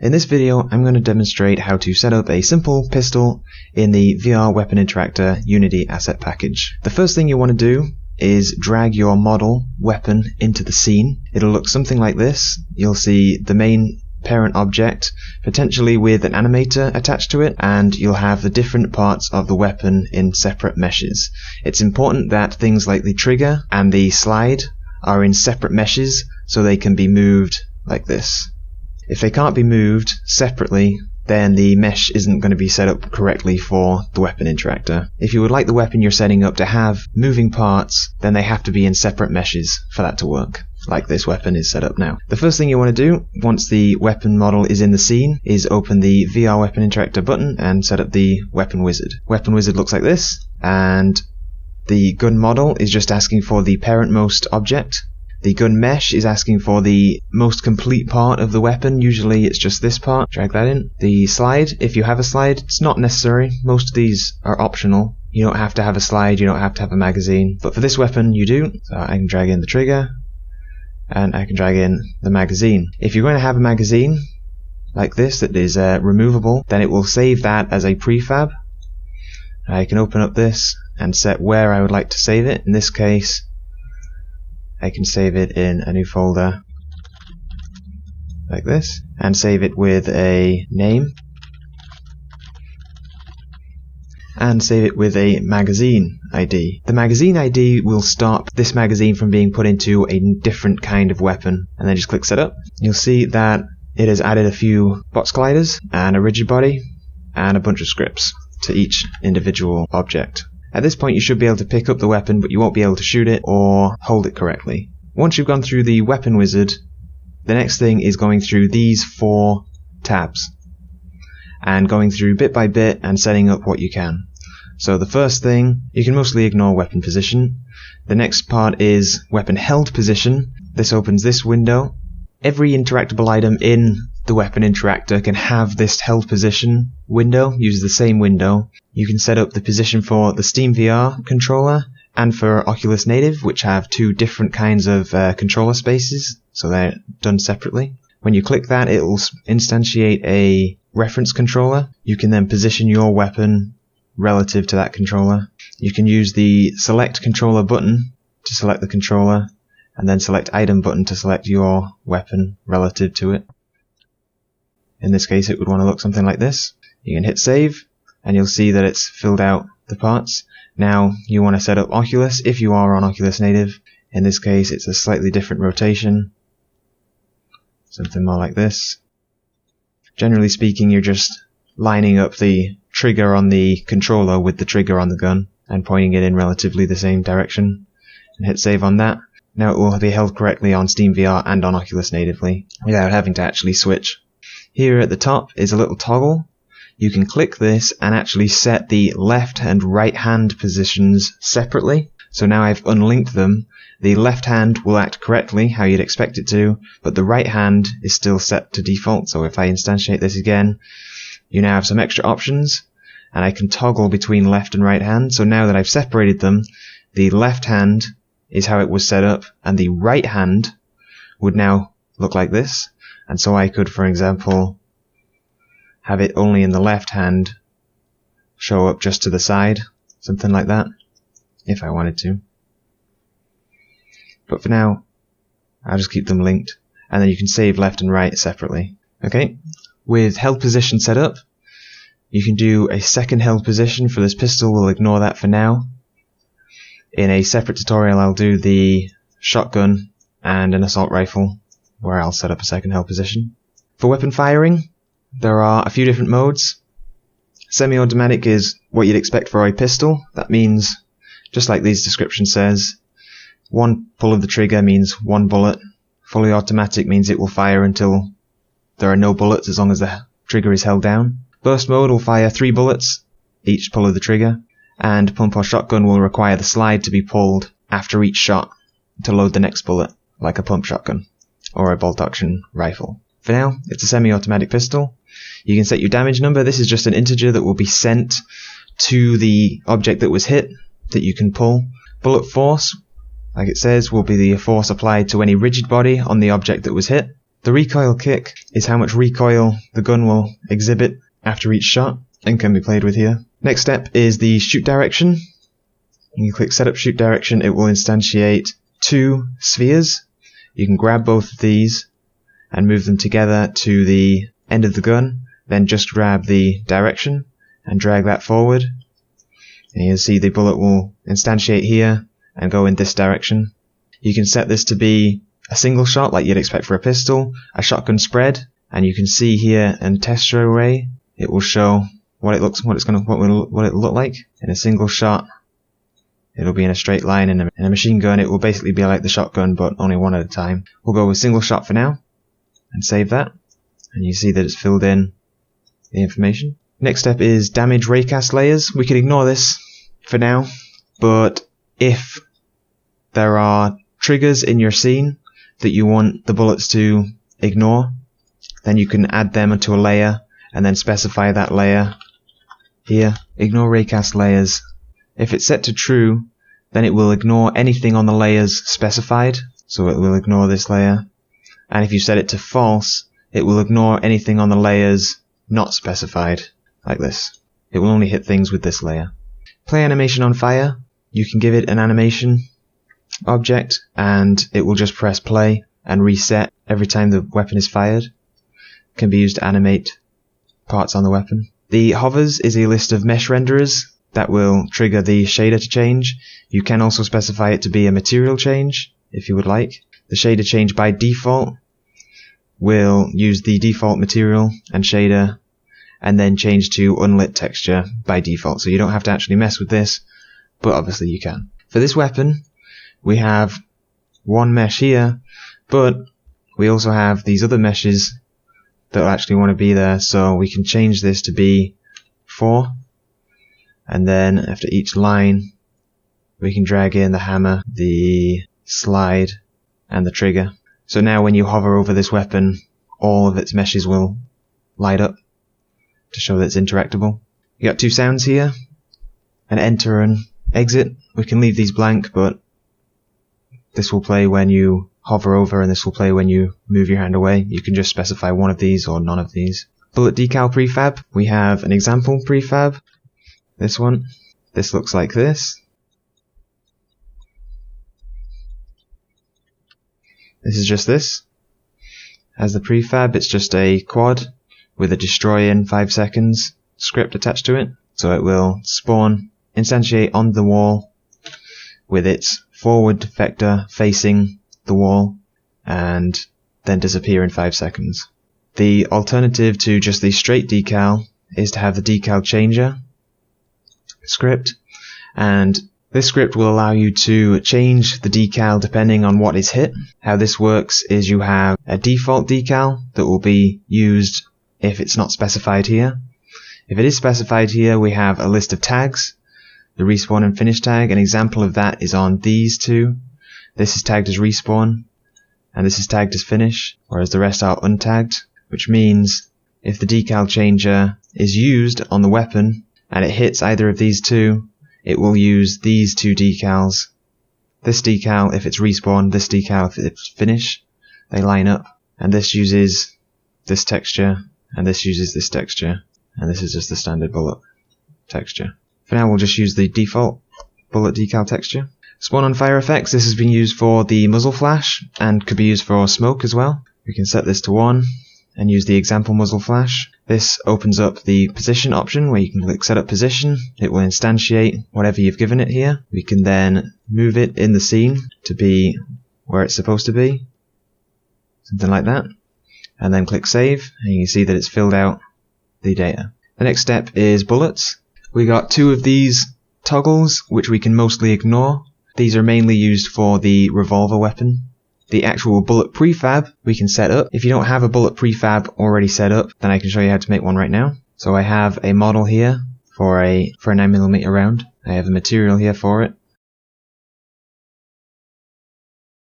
In this video, I'm going to demonstrate how to set up a simple pistol in the VR Weapon Interactor Unity asset package. The first thing you want to do is drag your model weapon into the scene. It'll look something like this. You'll see the main parent object, potentially with an animator attached to it, and you'll have the different parts of the weapon in separate meshes. It's important that things like the trigger and the slide are in separate meshes so they can be moved like this. If they can't be moved separately, then the mesh isn't going to be set up correctly for the weapon interactor. If you would like the weapon you're setting up to have moving parts, then they have to be in separate meshes for that to work, like this weapon is set up now. The first thing you want to do, once the weapon model is in the scene, is open the VR Weapon Interactor button and set up the weapon wizard. Weapon wizard looks like this, and the gun model is just asking for the parentmost object. The gun mesh is asking for the most complete part of the weapon. Usually it's just this part. Drag that in. The slide, if you have a slide, it's not necessary. Most of these are optional. You don't have to have a slide, you don't have to have a magazine. But for this weapon, you do. So I can drag in the trigger, and I can drag in the magazine. If you're going to have a magazine like this that is removable, then it will save that as a prefab. I can open up this and set where I would like to save it. In this case, I can save it in a new folder like this, and save it with a name, and save it with a magazine ID. The magazine ID will stop this magazine from being put into a different kind of weapon, and then just click setup. You'll see that it has added a few box gliders and a rigid body and a bunch of scripts to each individual object. At this point you should be able to pick up the weapon, but you won't be able to shoot it or hold it correctly. Once you've gone through the weapon wizard, the next thing is going through these 4 tabs and going through bit by bit and setting up what you can. So the first thing, you can mostly ignore weapon position. The next part is weapon held position. This opens this window. Every interactable item in the weapon interactor can have this held position window, use the same window. You can set up the position for the Steam VR controller and for Oculus Native, which have 2 different kinds of controller spaces, so they're done separately. When you click that, it will instantiate a reference controller. You can then position your weapon relative to that controller. You can use the select controller button to select the controller, and then select item button to select your weapon relative to it. In this case, it would want to look something like this. You can hit save, and you'll see that it's filled out the parts. Now you want to set up Oculus if you are on Oculus Native. In this case, it's a slightly different rotation, something more like this. Generally speaking, you're just lining up the trigger on the controller with the trigger on the gun and pointing it in relatively the same direction, and hit save on that. Now it will be held correctly on Steam VR and on Oculus natively without having to actually switch. Here at the top is a little toggle. You can click this and actually set the left and right hand positions separately. So now I've unlinked them. The left hand will act correctly how you'd expect it to, but the right hand is still set to default. So if I instantiate this again, you now have some extra options, and I can toggle between left and right hand. So now that I've separated them, the left hand is how it was set up, and the right hand would now look like this. And so I could, for example, have it only in the left hand show up just to the side, something like that, if I wanted to. But for now, I'll just keep them linked, and then you can save left and right separately. Okay, with held position set up, you can do a second held position for this pistol. We'll ignore that for now. In a separate tutorial, I'll do the shotgun and an assault rifle, where I'll set up a second held position. For weapon firing, there are a few different modes. Semi-automatic is what you'd expect for a pistol. That means, just like these descriptions says, one pull of the trigger means 1 bullet. Fully automatic means it will fire until there are no bullets as long as the trigger is held down. Burst mode will fire 3 bullets, each pull of the trigger. And pump or shotgun will require the slide to be pulled after each shot to load the next bullet, like a pump shotgun or a bolt action rifle. For now, it's a semi-automatic pistol. You can set your damage number. This is just an integer that will be sent to the object that was hit that you can pull. Bullet force, like it says, will be the force applied to any rigid body on the object that was hit. The recoil kick is how much recoil the gun will exhibit after each shot and can be played with here. Next step is the shoot direction. You click Setup Shoot Direction, it will instantiate 2 spheres. You can grab both of these and move them together to the end of the gun, then just grab the direction and drag that forward. And you'll see the bullet will instantiate here and go in this direction. You can set this to be a single shot like you'd expect for a pistol, a shotgun spread, and you can see here in texture array it will show what it looks, what it'll look like in a single shot. It'll be in a straight line. In a machine gun it will basically be like the shotgun but only one at a time. We'll go with single shot for now and save that, and you see that it's filled in the information. Next step is damage raycast layers. We can ignore this for now, but if there are triggers in your scene that you want the bullets to ignore, then you can add them to a layer and then specify that layer here. Ignore raycast layers. If it's set to true, then it will ignore anything on the layers specified, so it will ignore this layer. And if you set it to false, it will ignore anything on the layers not specified, like this. It will only hit things with this layer. Play animation on fire. You can give it an animation object and it will just press play and reset every time the weapon is fired. It can be used to animate parts on the weapon. The hovers is a list of mesh renderers that will trigger the shader to change. You can also specify it to be a material change if you would like. The shader change by default will use the default material and shader and then change to unlit texture by default, so you don't have to actually mess with this, but obviously you can. For this weapon we have one mesh here, but we also have these other meshes that will actually want to be there, so we can change this to be 4, and then after each line we can drag in the hammer, the slide and the trigger. So now when you hover over this weapon, all of its meshes will light up to show that it's interactable. You got 2 sounds here, an enter and exit. We can leave these blank, but this will play when you hover over and this will play when you move your hand away. You can just specify one of these or none of these. Bullet decal prefab. We have an example prefab. This one. This looks like this. This is just this. As the prefab, it's just a quad with a destroy in 5 seconds script attached to it. So it will spawn, instantiate on the wall with its forward vector facing the wall and then disappear in 5 seconds. The alternative to just the straight decal is to have the decal changer script, and this script will allow you to change the decal depending on what is hit. How this works is you have a default decal that will be used if it's not specified here. If it is specified here, we have a list of tags. The respawn and finish tag, an example of that is on these two. This is tagged as respawn and this is tagged as finish, whereas the rest are untagged, which means if the decal changer is used on the weapon and it hits either of these two, it will use these 2 decals. This decal if it's respawn, this decal if it's finish. They line up, and this uses this texture and this uses this texture, and this is just the standard bullet texture. For now we'll just use the default bullet decal texture. Spawn on fire effects. This has been used for the muzzle flash and could be used for smoke as well. We can set this to 1 and use the example muzzle flash. This opens up the position option where you can click setup position. It will instantiate whatever you've given it here. We can then move it in the scene to be where it's supposed to be, something like that, and then click save, and you can see that it's filled out the data. The next step is bullets. We got 2 of these toggles which we can mostly ignore. These are mainly used for the revolver weapon. The actual bullet prefab we can set up. If you don't have a bullet prefab already set up, then I can show you how to make one right now. So I have a model here for a 9mm round. I have a material here for it.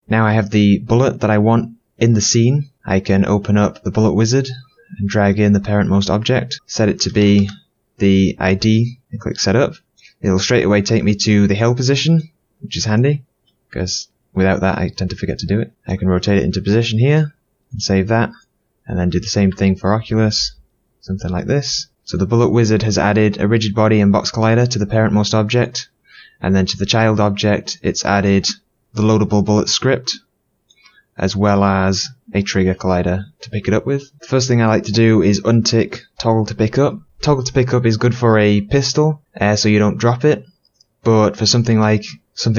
Now I have the bullet that I want in the scene. I can open up the bullet wizard and drag in the parentmost object, set it to be the ID, and click setup. It'll straight away take me to the hail position, which is handy because without that I tend to forget to do it. I can rotate it into position here Save that, and then do the same thing for Oculus, something like this. So the bullet wizard has added a rigid body and box collider to the parentmost object, and then to the child object it's added the loadable bullet script, as well as a trigger collider to pick it up with. The first thing I like to do is untick toggle to pick up. Toggle to pick up is good for a pistol, so you don't drop it, but for something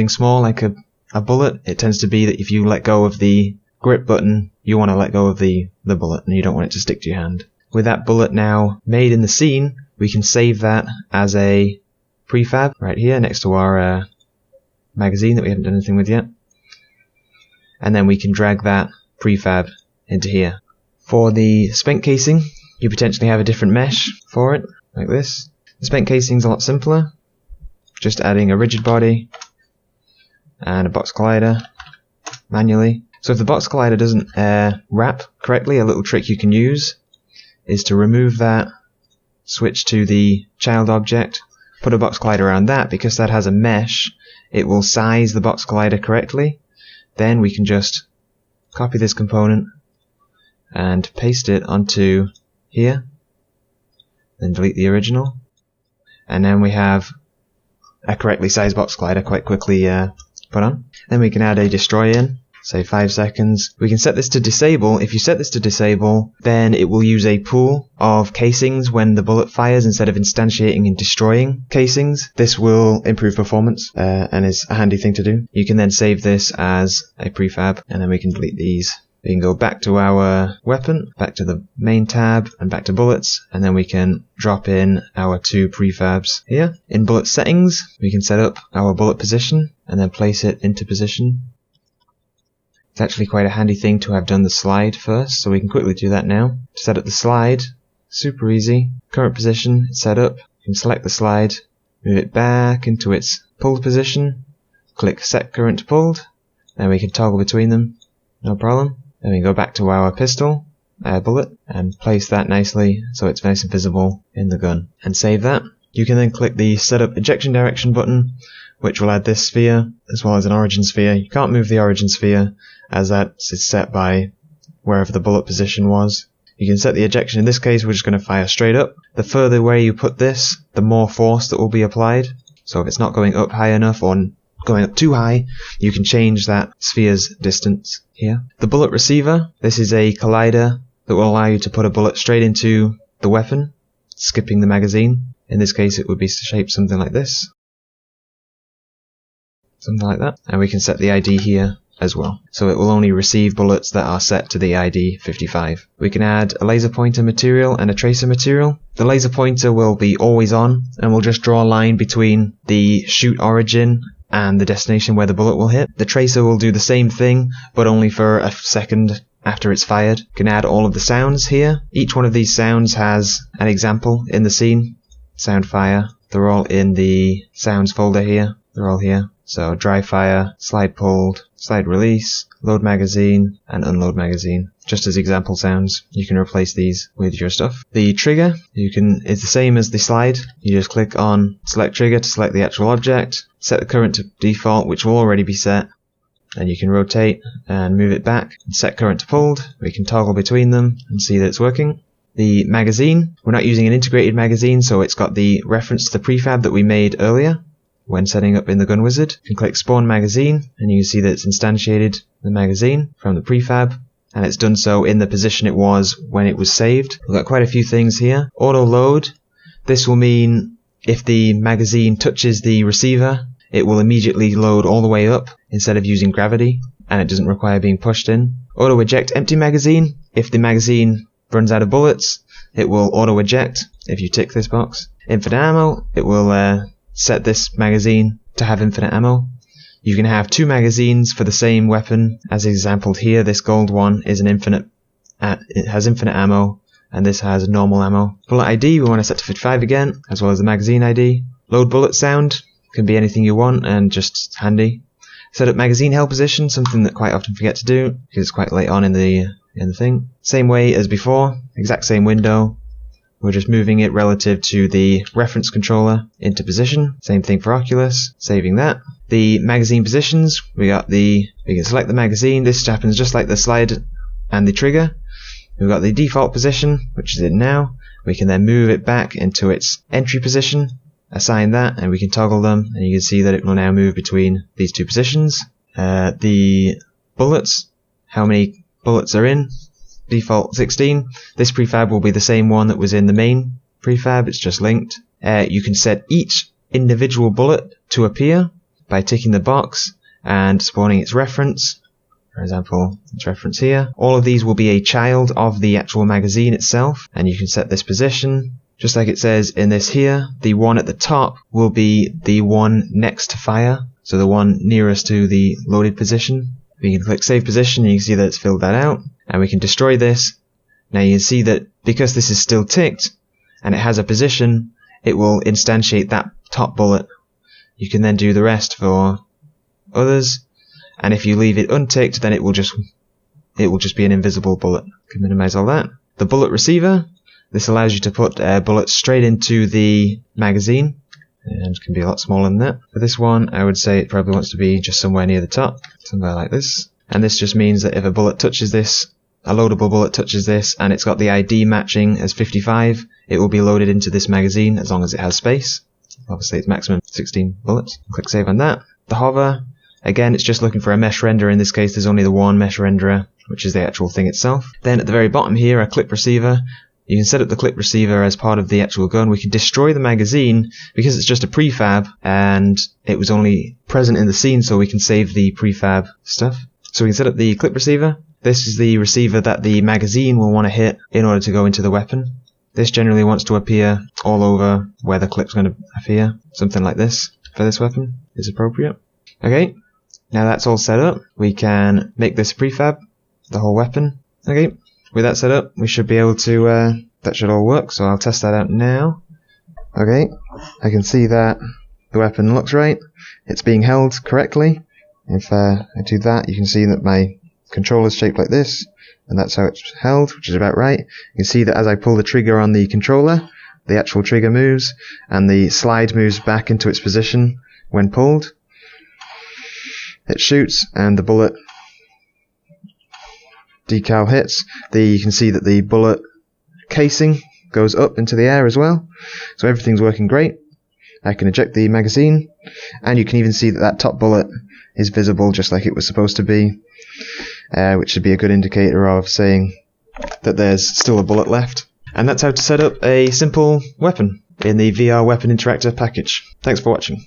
small like a bullet, it tends to be that if you let go of the grip button, you want to let go of the bullet, and you don't want it to stick to your hand. With that bullet now made in the scene, we can save that as a prefab right here next to our magazine that we haven't done anything with yet. And then we can drag that prefab into here. For the spent casing, you potentially have a different mesh for it, like this. The spent casing is a lot simpler, just adding a rigid body and a box collider manually. So if the box collider doesn't wrap correctly, a little trick you can use is to remove that, switch to the child object, put a box collider around that. Because that has a mesh, it will size the box collider correctly. Then we can just copy this component and paste it onto here, then delete the original, and then we have a correctly sized box collider quite quickly put on. Then we can add a destroy in, say 5 seconds. We can set this to disable. If you set this to disable, then it will use a pool of casings when the bullet fires instead of instantiating and destroying casings. This will improve performance and is a handy thing to do. You can then save this as a prefab, and then we can delete these. We can go back to our weapon, back to the main tab, and back to bullets, and then we can drop in our 2 prefabs here. In bullet settings, we can set up our bullet position and then place it into position. It's actually quite a handy thing to have done the slide first, so we can quickly do that now. To set up the slide, super easy. Current position, it's set up. You can select the slide, move it back into its pulled position, click set current to pulled, then we can toggle between them, no problem. Then we go back to our pistol, bullet, and place that nicely so it's nice and visible in the gun, and save that. You can then click the setup ejection direction button, which will add this sphere as well as an origin sphere. You can't move the origin sphere as that is set by wherever the bullet position was. You can set the ejection. In this case, we're just going to fire straight up. The further away you put this, the more force that will be applied. So if it's not going up high enough or going up too high, you can change that sphere's distance here. The bullet receiver, this is a collider that will allow you to put a bullet straight into the weapon, skipping the magazine. In this case, it would be shaped something like this. Something like that. And we can set the ID here as well. So it will only receive bullets that are set to the ID 55. We can add a laser pointer material and a tracer material. The laser pointer will be always on and will just draw a line between the shoot origin and the destination where the bullet will hit. The tracer will do the same thing, but only for a second after it's fired. You can add all of the sounds here. Each one of these sounds has an example in the scene. Sound fire. They're all in the sounds folder here. They're all here. So dry fire, slide pulled, slide release, load magazine, and unload magazine. Just as example sounds, you can replace these with your stuff. The trigger, is the same as the slide. You just click on select trigger to select the actual object, set the current to default, which will already be set, and you can rotate and move it back, and set current to pulled. We can toggle between them and see that it's working. The magazine, we're not using an integrated magazine, so it's got the reference to the prefab that we made earlier when setting up in the gun wizard. You can click spawn magazine, and you can see that it's instantiated the magazine from the prefab, and it's done so in the position it was when it was saved. We've got quite a few things here. Auto load, this will mean if the magazine touches the receiver, it will immediately load all the way up instead of using gravity, and it doesn't require being pushed in. Auto eject empty magazine, if the magazine runs out of bullets, it will auto eject if you tick this box. Infinite ammo, it will set this magazine to have infinite ammo. You can have 2 magazines for the same weapon, as exampled here. This gold one is it has infinite ammo, and this has normal ammo. Bullet ID, we want to set to 55 again, as well as the magazine ID. Load bullet sound, can be anything you want, and just handy. Set up magazine held position, something that quite often forget to do, because it's quite late on in the thing. Same way as before, exact same window. We're just moving it relative to the reference controller into position. Same thing for Oculus, saving that. The magazine positions, we can select the magazine. This happens just like the slide and the trigger. We've got the default position, which is it now. We can then move it back into its entry position, assign that, and we can toggle them, and you can see that it will now move between these two positions. The bullets, how many bullets are in, default 16. This prefab will be the same one that was in the main prefab, it's just linked. You can set each individual bullet to appear by ticking the box and spawning its reference. For example, its reference here. All of these will be a child of the actual magazine itself, and you can set this position. Just like it says in this here, the one at the top will be the one next to fire, so the one nearest to the loaded position. We can click save position and you can see that it's filled that out, and we can destroy this. Now you can see that because this is still ticked and it has a position, it will instantiate that top bullet. You can then do the rest for others, and if you leave it unticked, then it will just be an invisible bullet. Can minimize all that. The bullet receiver, this allows you to put bullets straight into the magazine, and can be a lot smaller than that. For this one, I would say it probably wants to be just somewhere near the top, somewhere like this. And this just means that if a bullet touches this, a loadable bullet touches this, and it's got the ID matching as 55, it will be loaded into this magazine as long as it has space. Obviously it's maximum 16 bullets. Click save on that. The hover, again, it's just looking for a mesh renderer. In this case, there's only the one mesh renderer, which is the actual thing itself. Then at the very bottom here, a clip receiver. You can set up the clip receiver as part of the actual gun. We can destroy the magazine because it's just a prefab and it was only present in the scene, so we can save the prefab stuff. So we can set up the clip receiver. This is the receiver that the magazine will want to hit in order to go into the weapon. This generally wants to appear all over where the clip's going to appear. Something like this for this weapon is appropriate. Okay, now that's all set up. We can make this prefab, the whole weapon. Okay, with that set up, we should be able to, that should all work, so I'll test that out now. Okay, I can see that the weapon looks right. It's being held correctly. If I do that, you can see that my controller is shaped like this, and that's how it's held, which is about right. You can see that as I pull the trigger on the controller, the actual trigger moves, and the slide moves back into its position when pulled. It shoots, and the bullet decal hits. You can see that the bullet casing goes up into the air as well. So everything's working great. I can eject the magazine, and you can even see that that top bullet is visible just like it was supposed to be, which should be a good indicator of saying that there's still a bullet left. And that's how to set up a simple weapon in the VR Weapon Interactor package. Thanks for watching.